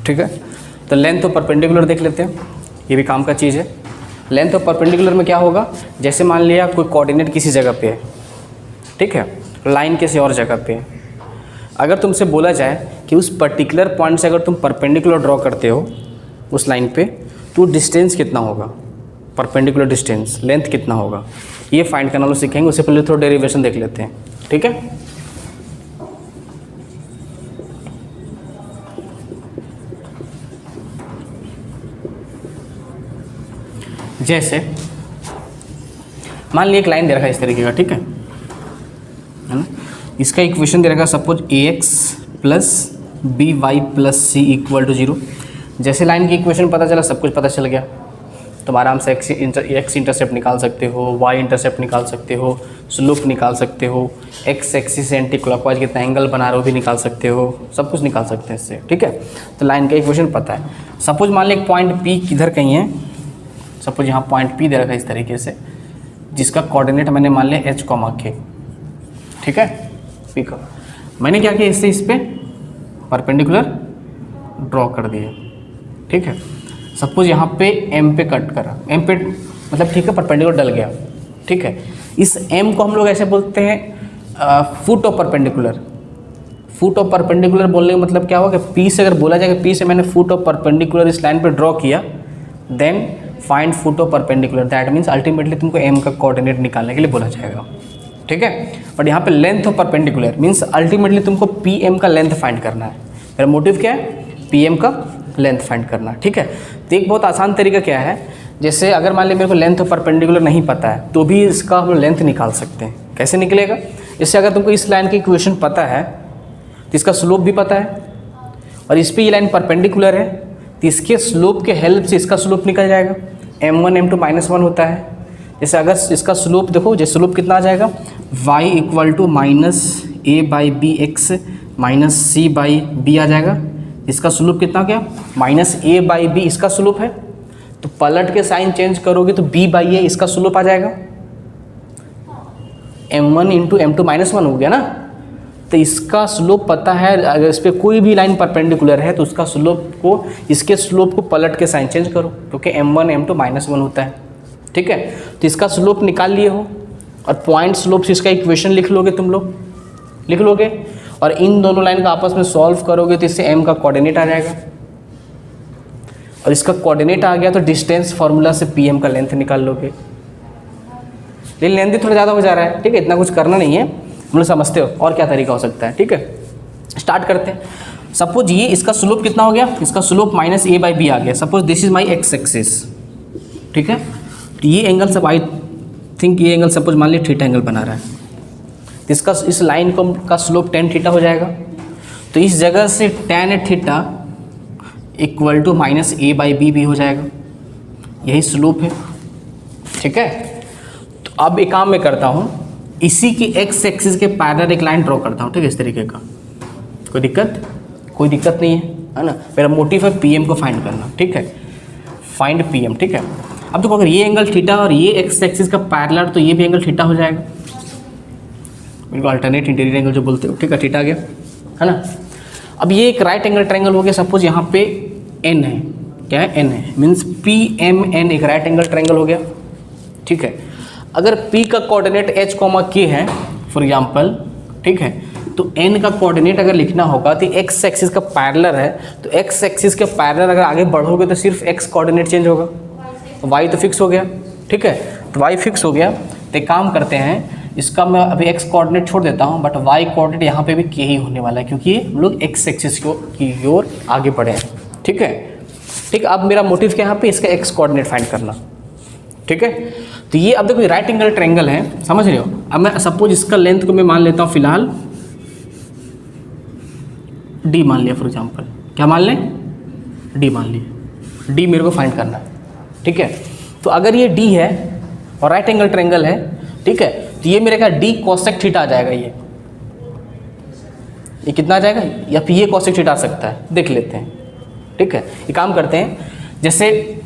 ठीक है। तो लेंथ ऑफ परपेंडिकुलर देख लेते हैं, ये भी काम का चीज़ है। लेंथ ऑफ परपेंडिकुलर में क्या होगा, जैसे मान लिया कोई कोऑर्डिनेट किसी जगह पे है, ठीक है, लाइन किसी और जगह पे है। अगर तुमसे बोला जाए कि उस पर्टिकुलर पॉइंट से अगर तुम परपेंडिकुलर ड्रॉ करते हो उस लाइन पे, तो डिस्टेंस कितना होगा, परपेंडिकुलर डिस्टेंस, लेंथ कितना होगा, ये फाइंड करना लोग सीखेंगे। उससे पहले थोड़ा डेरिवेशन देख लेते हैं, ठीक है। जैसे मान लिया एक लाइन दे रखा है इस तरीके का, ठीक है ना। इसका इक्वेशन दे रखा suppose ax plus b y plus c equal to 0। जैसे लाइन की इक्वेशन पता चला, सब कुछ पता चल गया, तुम आराम से एक्स इंटरसेप्ट निकाल सकते हो, वाई इंटरसेप्ट निकाल सकते हो, स्लोप निकाल सकते हो, एक्स एक्सिस से एंटी क्लॉकवाइज कितना एंगल बना रहे हो भी निकाल सकते हो, सब कुछ निकाल सकते हैं इससे, ठीक है। तो लाइन का इक्वेशन पता है। सपोज मान लिया एक पॉइंट पी किधर कहीं है, सपोज यहाँ पॉइंट पी दे रखा है इस तरीके से, जिसका कोऑर्डिनेट मैंने मान लिया h, k, ठीक है, पी का। मैंने क्या किया, इससे इस पर परपेंडिकुलर ड्रॉ कर दिए, ठीक है। सपोज यहाँ पे m पे कट करा, m पे मतलब ठीक है परपेंडिकुलर डल गया, ठीक है। इस m को हम लोग ऐसे बोलते हैं foot of perpendicular. Foot of perpendicular बोलने का मतलब क्या होगा, p से अगर बोला जाए कि p से मैंने फुट ऑफ परपेंडिकुलर इस लाइन पे ड्रॉ किया, then find foot of perpendicular, that means ultimately तुमको m का कोऑर्डिनेट निकालने के लिए बोला जाएगा, ठीक है। बट यहाँ पे length of perpendicular means ultimately तुमको pm का लेंथ फाइंड करना है। मेरा मोटिव क्या है, pm का लेंथ फाइंड करना, ठीक है। तो एक बहुत आसान तरीका क्या है, जैसे अगर मान लिया मेरे को लेंथ ऑफ परपेंडिकुलर नहीं पता है तो भी इसका हम लेंथ निकाल सकते हैं। कैसे निकलेगा, इससे अगर तुमको इस लाइन की इक्वेशन पता है तो इसका स्लोप भी पता है, और इस पर ये लाइन परपेंडिकुलर है तो इसके स्लोप के हेल्प से इसका स्लोप निकल जाएगा। m1 m2 -1 होता है। जैसे अगर इसका स्लोप देखो, जैसे स्लोप कितना आ जाएगा, y equal to -a/b(x) -c/b आ जाएगा। इसका स्लोप कितना गया, -a/b इसका स्लोप है, तो पलट के साइन चेंज करोगे तो b/a इसका स्लोप आ जाएगा। m1 × m2 -1 हो गया ना। तो इसका स्लोप पता है, अगर इस पर कोई भी लाइन परपेंडिकुलर है तो उसका स्लोप को, इसके स्लोप को पलट के साइन चेंज करो, क्योंकि m1 m2 -1 होता है, ठीक है। तो इसका स्लोप निकाल लिए हो, और पॉइंट स्लोप से इसका इक्वेशन लिख लोगे, तुम लोग लिख लोगे, और इन दोनों लाइन का आपस में सॉल्व करोगे तो इससे m का कोऑर्डिनेट आ जाएगा, और इसका कोऑर्डिनेट आ गया तो डिस्टेंस फार्मूला से pm का लेंथ निकाल लोगे। लेकिन लेंथ थोड़ा ज़्यादा हो जा रहा है, ठीक है, इतना कुछ करना नहीं है, हम लोग समझते हो और क्या तरीका हो सकता है, ठीक है। स्टार्ट करते हैं। सपोज ये इसका स्लोप कितना हो गया, इसका स्लोप -a/b आ गया। Suppose this is my x axis, ठीक है। तो ये एंगल सब आई थिंक ये एंगल सपोज मान लिया थीटा एंगल बना रहा है, तो इसका इस लाइन का स्लोप tan थीटा हो जाएगा। तो इस जगह से tan theta equal to -a/b भी हो जाएगा, यही स्लोप है, ठीक है। तो अब एक काम मैं करता हूँ, इसी की एक्स एक्सिस के पैरेलल एक लाइन ड्रॉ करता हूँ, ठीक है, इस तरीके का। कोई दिक्कत नहीं है ना। मेरा मोटिव है pm को फाइंड करना, ठीक है, फाइंड pm, ठीक है। अब देखो अगर ये एंगल थीटा और ये एक्स एक्सिस का पैरेलल, तो ये भी एंगल थीटा हो जाएगा, बिल्कुल अल्टरनेट इंटीरियर एंगल जो बोलते हो, ठीक है, थीटा आ गया, है ना। अब ये एक राइट एंगल ट्रायंगल हो गया। सपोज यहाँ पे n है, क्या है, n है, मीन्स PMN एक राइट एंगल ट्रायंगल हो गया, ठीक है। अगर P का कोऑर्डिनेट h, k है फॉर एग्जांपल, ठीक है, तो n का कोऑर्डिनेट अगर लिखना होगा तो x एक्सिस का पैरेलल है, तो x एक्सिस के पैरेलल अगर आगे बढ़ोगे तो सिर्फ x कोऑर्डिनेट चेंज होगा, y तो फिक्स हो गया, ठीक है। तो y फिक्स हो गया, तो एक काम करते हैं, इसका मैं अभी x कोऑर्डिनेट छोड़ देता हूँ, बट y कोऑर्डिनेट यहाँ पे भी k ही होने वाला है, क्योंकि हम लोग x एक्सिस की ओर आगे बढ़े हैं, ठीक है। ठीक, अब मेरा मोटिव क्या है यहाँ पे, इसका x कोऑर्डिनेट फाइंड करना, ठीक है। तो ये अब देखो राइट एंगल ट्रायंगल है, समझ रहे हो। अब मैं सपोज इसका लेंथ को मैं मान लेता हूँ फिलहाल d मान लिया फॉर एग्जांपल, क्या मान लें, d मान लिया, d मेरे को फाइंड करना है, ठीक है। तो अगर ये d है और राइट एंगल ट्रायंगल है, ठीक है, तो ये मेरे का d कोसेक थीटा आ जाएगा। ये कितना आ जाएगा, या फिर ये कोसेक थीटा आ सकता है, देख लेते हैं, ठीक है। ये काम करते हैं, जैसे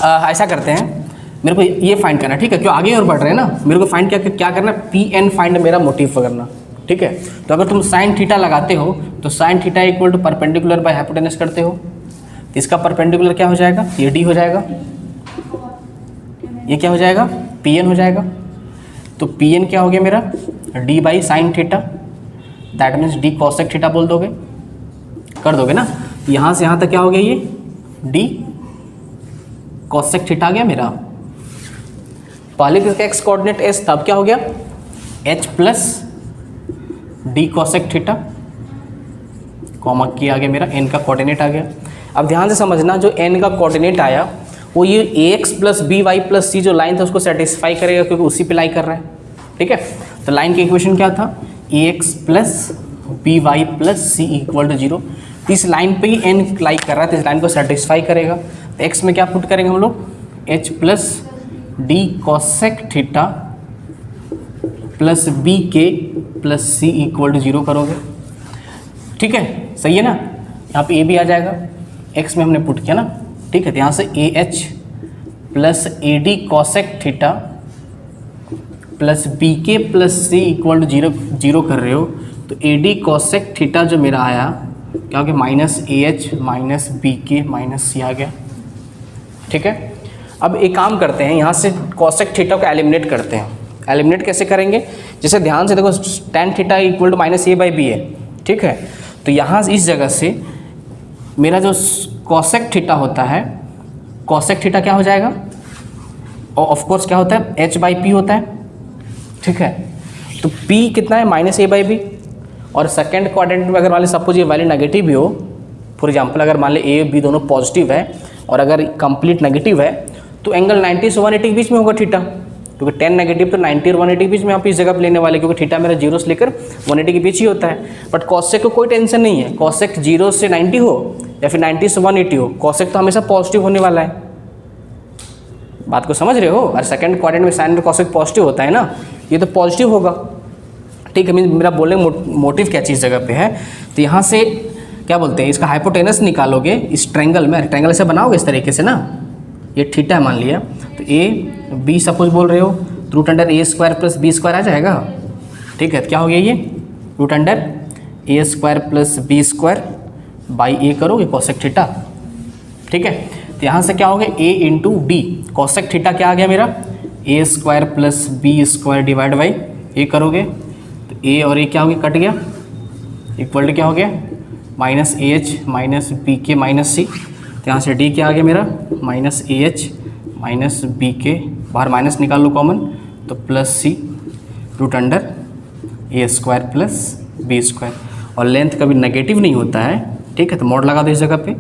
ऐसा करते हैं, मेरे को ये फाइंड करना है, ठीक है, क्यों आगे और बढ़ रहे हैं ना, मेरे को फाइंड क्या करना है, PN फाइंड मेरा मोटिव करना, ठीक है। तो अगर तुम साइन थीटा लगाते हो तो sine theta equal to perpendicular by hypotenuse करते हो, तो इसका परपेंडिकुलर क्या हो जाएगा, ये डी हो जाएगा, ये क्या हो जाएगा, पी एन हो जाएगा। तो पी एन क्या हो गया मेरा, D by sine theta, that means D cosec theta बोल दोगे, कर दोगे ना। यहाँ से यहाँ तक क्या हो गया, ये डी कॉसेक थीटा आ गया मेरा। पहले किसका एक्स कोऑर्डिनेट एस, तब क्या हो गया H plus d cosec theta, comma की आ गया मेरा, एन का कोऑर्डिनेट आ गया। अब ध्यान से समझना, जो एन का कोऑर्डिनेट आया वो ये a x plus b y plus c जो लाइन था उसको सेटिस्फाई करेगा, क्योंकि उसी पे लाई कर रहा है, ठीक है। तो लाइन की इक्वेशन क्या था, a x plus b y plus c equal to 0। इस लाइन पे ही एन लाई कर रहा है, तो इस लाइन को सेटिस्फाई करेगा। तो एक्स में क्या पुट करेंगे हम लोग, h plus d cosec theta plus b k plus c equal to 0 करोगे, ठीक है, सही है ना। यहाँ पे ए भी आ जाएगा, एक्स में हमने पुट किया ना, ठीक है। तो यहाँ से a h plus a d cosec theta plus b k plus c equal to 0 कर रहे हो, तो ए डी कॉसेक थीटा जो मेरा आया क्या हो गया, minus a h minus b k minus c आ गया, ठीक है। अब एक काम करते हैं, यहाँ से कॉसेक थीटा को एलिमिनेट करते हैं। एलिमिनेट कैसे करेंगे, जैसे ध्यान से देखो, tan theta equal to minus a by b है, ठीक है। तो यहाँ इस जगह से मेरा जो कॉसेक थीटा होता है, कॉसेक थीटा क्या हो जाएगा, और ऑफ कोर्स क्या होता है, एच बाई पी होता है, ठीक है। तो पी कितना है, माइनस ए बाई बी, और सेकेंड क्वाड्रेंट में अगर मान ली सपोज ये वैल्यू नेगेटिव भी हो, फॉर एग्जाम्पल अगर मान ली ए बी दोनों पॉजिटिव है और अगर कंप्लीट नेगेटिव है, तो एंगल 90 से 180 के बीच में होगा थीटा, क्योंकि 10 नेगेटिव तो 90 और 180 के बीच में आप इस जगह पर लेने वाले, क्योंकि थीटा मेरा 0 से लेकर 180 के बीच ही होता है। बट कॉसेक को कोई टेंशन नहीं है, कॉसेक 0 से 90 हो या फिर 90 से 180 हो, कॉसेक तो हमेशा पॉजिटिव होने वाला है। बात को समझ रहे हो। और सेकंड क्वाड्रेंट में साइन और कॉसेक पॉजिटिव होता है ना, ये तो पॉजिटिव होगा, ठीक है। मेरा बोलने मोटिव क्या चीज़ जगह पे है। तो यहाँ से क्या बोलते हैं, इसका हाइपोटेनस निकालोगे इस ट्रायंगल में, ट्रायंगल से बनाओगे इस तरीके से ना, ये थीटा मान लिया, तो ए बी सपोज बोल रहे हो, root under a square plus b square आ जाएगा, ठीक है। तो क्या हो गया ये, root under a square plus b square by a करोगे कॉसेक थीटा, ठीक है। तो यहाँ से क्या हो गया, a into d cosec theta क्या आ गया मेरा, a square plus b square divide by a करोगे, तो ए और ए क्या हो गया, कट गया, इक्वल टू क्या हो गया, minus a h minus b k minus c. तो यहाँ से डी क्या आ गया मेरा, minus a h minus b k, बाहर माइनस निकाल लो कॉमन, तो plus c root under a square plus b square, और लेंथ कभी नेगेटिव नहीं होता है, ठीक है। तो मोड लगा दो इस जगह पे,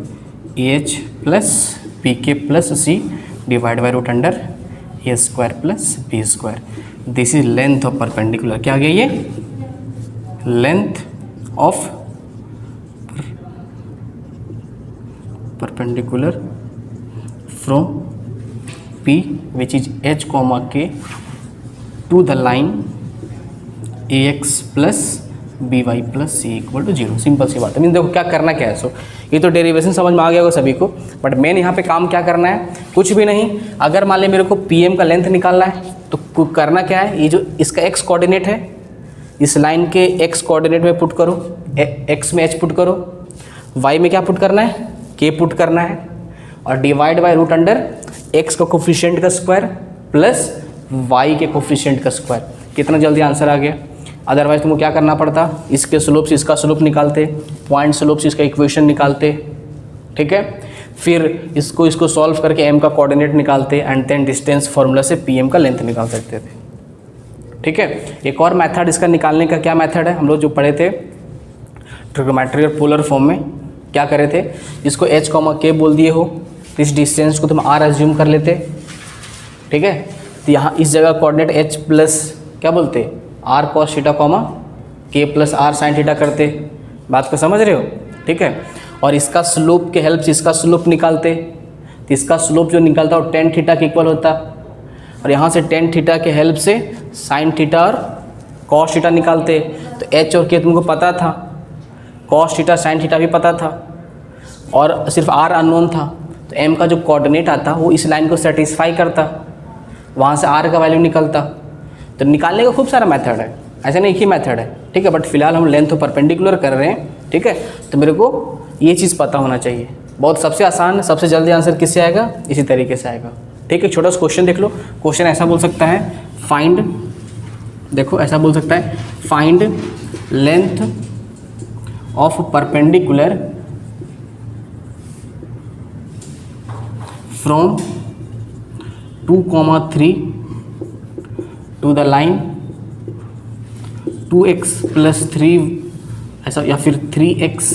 a h plus b k plus c divide by root under a square plus b square. This is length of perpendicular, क्या आ गया ये, length of perpendicular from P which is h comma k to the line ax plus by plus c equal to 0। Simple सी बात है। Mean देखो क्या करना क्या है, सो ये तो डेरिवेशन समझ में आ गया होगा सभी को, बट मेन यहाँ पे काम क्या करना है, कुछ भी नहीं। अगर मान ले मेरे को पी का लेंथ निकालना है तो करना क्या है, ये जो इसका एक्स कोऑर्डिनेट है, इस लाइन के एक्स कोऑर्डिनेट में पुट करो, एक्स में एच पुट करो, वाई में क्या पुट करना है, के पुट करना है, और divide by root under x का कोफिशिएंट का स्क्वायर प्लस वाई के कोफिशिएंट का स्क्वायर। कितना जल्दी आंसर आ गया। अदरवाइज तुमको क्या करना पड़ता, इसके स्लोप से इसका स्लोप निकालते, पॉइंट स्लोप से इसका इक्वेशन निकालते, ठीक है, फिर इसको सॉल्व करके एम का कोऑर्डिनेट निकालते, एंड देन डिस्टेंस फार्मूला से पी एम का लेंथ निकाल सकते थे, ठीक है। एक और मेथड इसका निकालने का क्या मेथड है, हम लोग जो पढ़े थे ट्रिग्नोमेट्री और पोलर फॉर्म में, क्या करे थे, इसको एच कॉमा के बोल दिए हो, इस डिस्टेंस को तुम आर एज्यूम कर लेते, ठीक है। तो यहाँ इस जगह कोऑर्डिनेट एच प्लस क्या बोलते, आर कॉस थीटा कॉमा के प्लस आर साइन थीटा करते। बात को समझ रहे हो, ठीक है। और इसका स्लोप के हेल्प से इसका स्लोप निकालते, तो इसका स्लोप जो निकलता है वो टेन थीटा के इक्वल होता, और यहाँ से टेन थीटा के हेल्प से साइन थीटा और कॉस थीटा निकालते। तो एच और के तुमको पता था, कॉस थीटा साइन थीटा भी पता था, और सिर्फ आर अननोन था, तो एम का जो कोऑर्डिनेट आता वो इस लाइन को सेटिस्फाई करता, वहाँ से आर का वैल्यू निकलता। तो निकालने का खूब सारा मेथड है, ऐसे नहीं एक ही मेथड है। ठीक है, बट फिलहाल हम लेंथ परपेंडिकुलर कर रहे हैं, ठीक है। तो मेरे को ये चीज़ पता होना चाहिए। बहुत सबसे आसान, सबसे जल्दी आंसर किससे आएगा, इसी तरीके से आएगा, ठीक है। छोटा सा क्वेश्चन देख लो। क्वेश्चन ऐसा बोल सकता है फाइंड, देखो ऐसा बोल सकता है find length of perpendicular from 2,3 to the line 2x + 3 ऐसा, या फिर 3x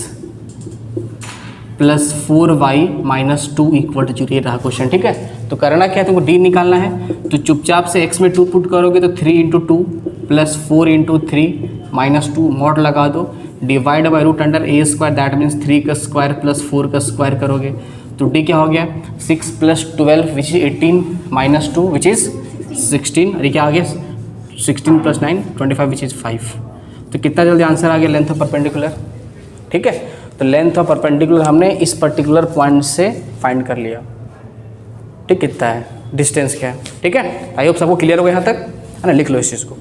+ 4y - 2 = 0। ये रहा क्वेश्चन, ठीक है। तो करना क्या है, तुमको d निकालना है। तो चुपचाप से x में 2 पुट करोगे तो 3 × 2 + 4 × 3 - 2 मॉड लगा दो, divide by √a², that means 3 का स्क्वायर + 4 का स्क्वायर करोगे तो d क्या हो गया 6 + 12 विच इज़ 18 - 2 विच इज़ 16। और ये क्या आ गया 16 + 9 25 विच इज़ 5। तो कितना जल्दी आंसर आ गया लेंथ ऑफ परपेंडिकुलर, ठीक है। तो लेंथ ऑफ परपेंडिकुलर हमने इस पर्टिकुलर पॉइंट से फाइंड कर लिया, ठीक। कितना है डिस्टेंस क्या है, ठीक है। आई होप सबको क्लियर हो गया यहाँ तक, है ना। लिख लो इस चीज़ को।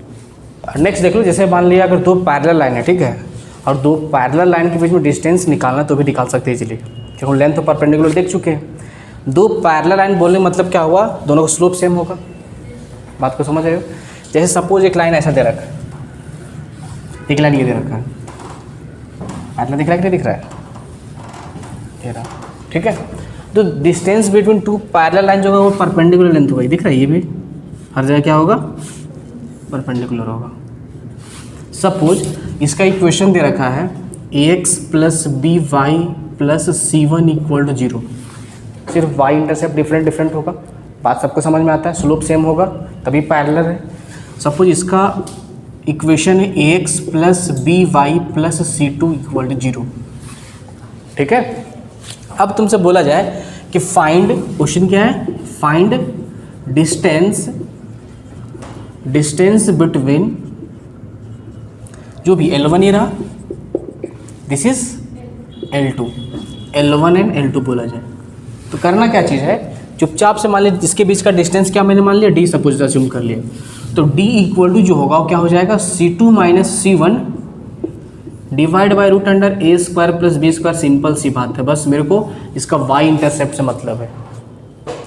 नेक्स्ट देख लो, जैसे मान लिया अगर 2 पैरेलल लाइन है, ठीक है, और 2 पैरेलल लाइन के बीच में डिस्टेंस निकालना तो भी निकाल सकते हैं इजीली, क्योंकि हम लेंथ ऑफ परपेंडिकुलर देख चुके हैं। 2 पैरेलल लाइन बोलने मतलब क्या हुआ, दोनों का स्लोप सेम होगा। बात को समझ रहे हो। जैसे सपोज एक लाइन ऐसा दे रखा है, एक लाइन ये दे रखा है, पैरेलल दिख रहा है कि नहीं दिख रहा है, तेरा, ठीक है। तो डिस्टेंस बिटवीन 2 पैरेलल लाइन जो होगा वो परपेंडिकुलर लेंथ होगी, दिख रहा है। ये भी हर जगह क्या होगा, परपेंडिकुलर होगा। सपोज इसका इक्वेशन दे रखा है ax + by + c1 = 0। सिर्फ y इंटरसेप्ट डिफरेंट होगा, बात सबको समझ में आता है। स्लोप सेम होगा तभी पैरेलल है। सपोज इसका इक्वेशन है ax + by + c2 = 0, ठीक है। अब तुमसे बोला जाए कि फाइंड, क्वेश्चन क्या है, फाइंड डिस्टेंस बिटवीन, जो भी L1 ये रहा, this is L2, L1 and L2 बोला जाए तो करना क्या चीज़ है, चुपचाप से मान लीजिए इसके बीच का डिस्टेंस क्या मैंने मान लिया d, सपोज अज्यूम कर लिया। तो d = जो होगा वो क्या हो जाएगा c2 - c1 divide by √a² + b²। Simple सी बात है, बस मेरे को इसका y इंटरसेप्ट से मतलब है,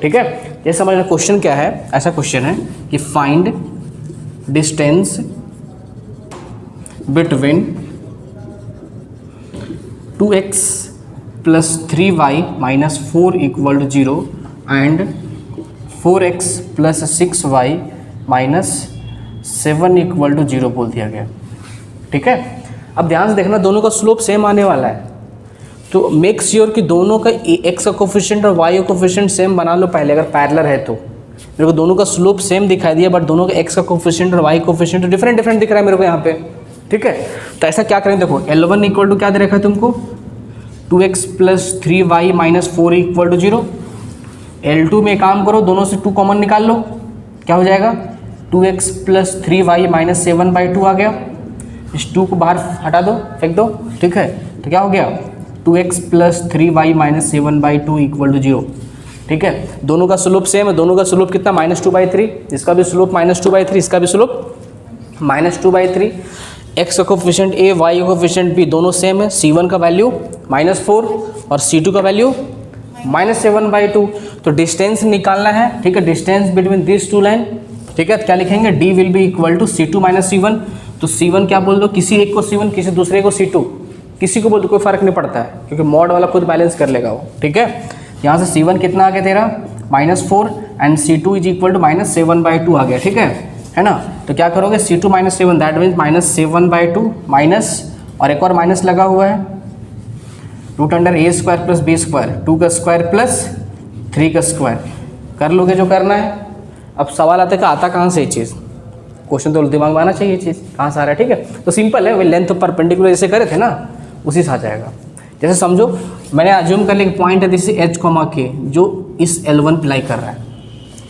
ठीक है। ये समझना क्वेश्चन क्या है, ऐसा क्वेश्चन है कि find distance between 2x + 3y - 4 = 0 and 4x + 6y - 7 = 0 बोल दिया गया, ठीक है। अब ध्यान से देखना, दोनों का स्लोप सेम आने वाला है, तो मेक श्योर कि दोनों का x का कोफिशिएंट और y का कोफिशिएंट सेम बना लो पहले। अगर पैरेलल है तो मेरे को दोनों का स्लोप सेम दिखाई दिया, बट दोनों का x का कोफिशिएंट और y कोफिशिएंट डिफरेंट दिख रहा है मेरे को यहाँ पे, ठीक है। तो ऐसा क्या करें, देखो L1 = क्या दे रखा है तुमको 2x + 3y - 4 = 0। L2 में काम करो, दोनों से 2 कॉमन निकाल लो, क्या हो जाएगा 2x + 3y - 7/2 आ गया। इस 2 को बाहर हटा दो, फेंक दो, ठीक है। तो क्या हो गया 2x + 3y - 7/2 = 0, ठीक है। दोनों का स्लोप सेम है, दोनों का स्लोप कितना -2/3, इसका भी स्लोप -2/3, इसका भी स्लोप -2/3। x का कोफिशिएंट a, y का कोफिशिएंट b दोनों सेम है। c1 का वैल्यू -4 और c2 का वैल्यू -7/2। तो डिस्टेंस निकालना है, ठीक है, डिस्टेंस बिटवीन दिस 2 लाइन, ठीक है। क्या लिखेंगे d will be = c2 - c1। तो c1 क्या बोल दो, किसी एक को c1, किसी दूसरे को c2, किसी को बोल दो, कोई फर्क नहीं पड़ता है, क्योंकि मॉड वाला खुद बैलेंस कर लेगा वो, ठीक है। यहाँ से c1 कितना आ गया तेरा -4 एंड c2 = -7/2 आ गया, ठीक है ना। तो क्या करोगे c2 - 7 दैट मीन्स -7/2 माइनस, और एक और माइनस लगा हुआ है √a² + b², 2 का स्क्वायर प्लस 3 का स्क्वायर, कर लोगे जो करना है। अब सवाल आता है कि आता कहाँ से ये चीज़, क्वेश्चन तो दिमाग में आना चाहिए ये चीज़ कहाँ से आ रहा है, ठीक है। तो सिंपल है, वही लेंथ ऑफ परपेंडिकुलर जैसे करे थे ना उसी से आ जाएगा। जैसे समझो मैंने अज्यूम कर लिया पॉइंट है दिस H, K जो इस L1 पे लाई कर रहा है,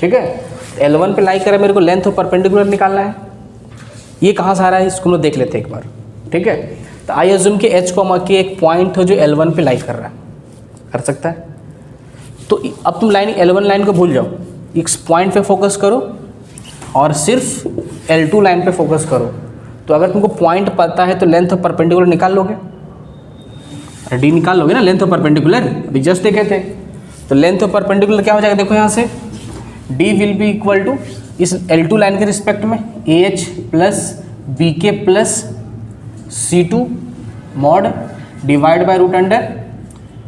ठीक है। L1 पे लाई कर रहा है, मेरे को लेंथ ऑफ परपेंडिकुलर निकालना है। ये कहाँ से आ रहा है इसको हम लोग देख लेते हैं एक बार, ठीक है। तो आई अज्यूम कि H, K एक पॉइंट है जो L1 पे लाई कर रहा है, कर सकता है। तो अब तुम लाइन L1 लाइन को भूल जाओ, इस पॉइंट पे फोकस करो और सिर्फ L2 लाइन पे फोकस करो। तो अगर तुमको पॉइंट पता है तो लेंथ ऑफ परपेंडिकुलर निकाल लोगे, डी निकाल लोगे ना, लेंथ ऑफ परपेंडिकुलर अभी जस्ट देखे थे। तो लेंथ ऑफ परपेंडिकुलर क्या हो जाएगा, देखो यहाँ से d will be equal to इस L2 लाइन के रिस्पेक्ट में AH plus b k plus C2 mod divide by root under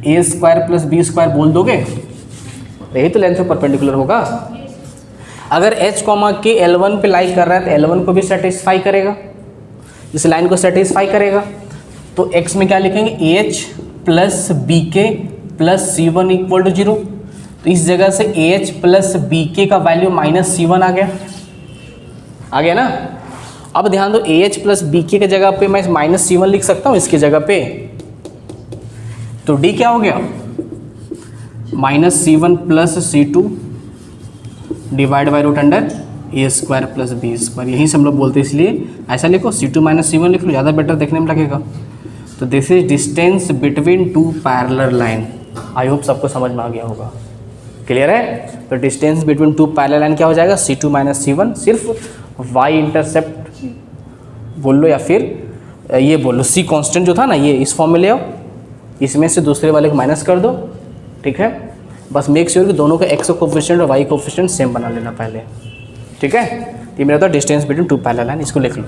a square plus b square बोल दोगे, यही तो लेंथ ऑफ परपेंडिकुलर होगा। अगर H कॉमा के L1 पे लाई कर रहा है तो L1 को भी सेटिस्फाई करेगा, इस लाइन को सेटिस्फाई करेगा। तो x में क्या लिखेंगे, AH plus b k plus C1 equal to 0। तो इस जगह से AH प्लस बी के का वैल्यू माइनस C1 आ गया ना। अब ध्यान दो, AH प्लस बी के जगह पे मैं माइनस C1 लिख सकता हूँ इसकी जगह पे। तो D क्या हो गया, minus C1 plus C2 divide by root under a square plus b square. यहीं से हम लोग बोलते हैं, इसलिए ऐसा लिखो C2 माइनस C1 लिख लो, ज़्यादा बेटर देखने में लगेगा। तो this is distance between two parallel line. I hope सबको समझ में आ गया होगा, क्लियर है। तो distance between two parallel line क्या हो जाएगा, C2 माइनस C1। सिर्फ वाई इंटरसेप्ट बोल लो या फिर ये बोल लो, C कांस्टेंट जो था ना, ये इस फॉर्म में ले आओ, इसमें से दूसरे वाले को माइनस कर दो, ठीक है। बस मेक श्योर कि दोनों का x कोफिशिएंट और y कोफिशिएंट सेम बना लेना पहले, ठीक है। ये मेरा था distance between two parallel line, इसको लिख लो।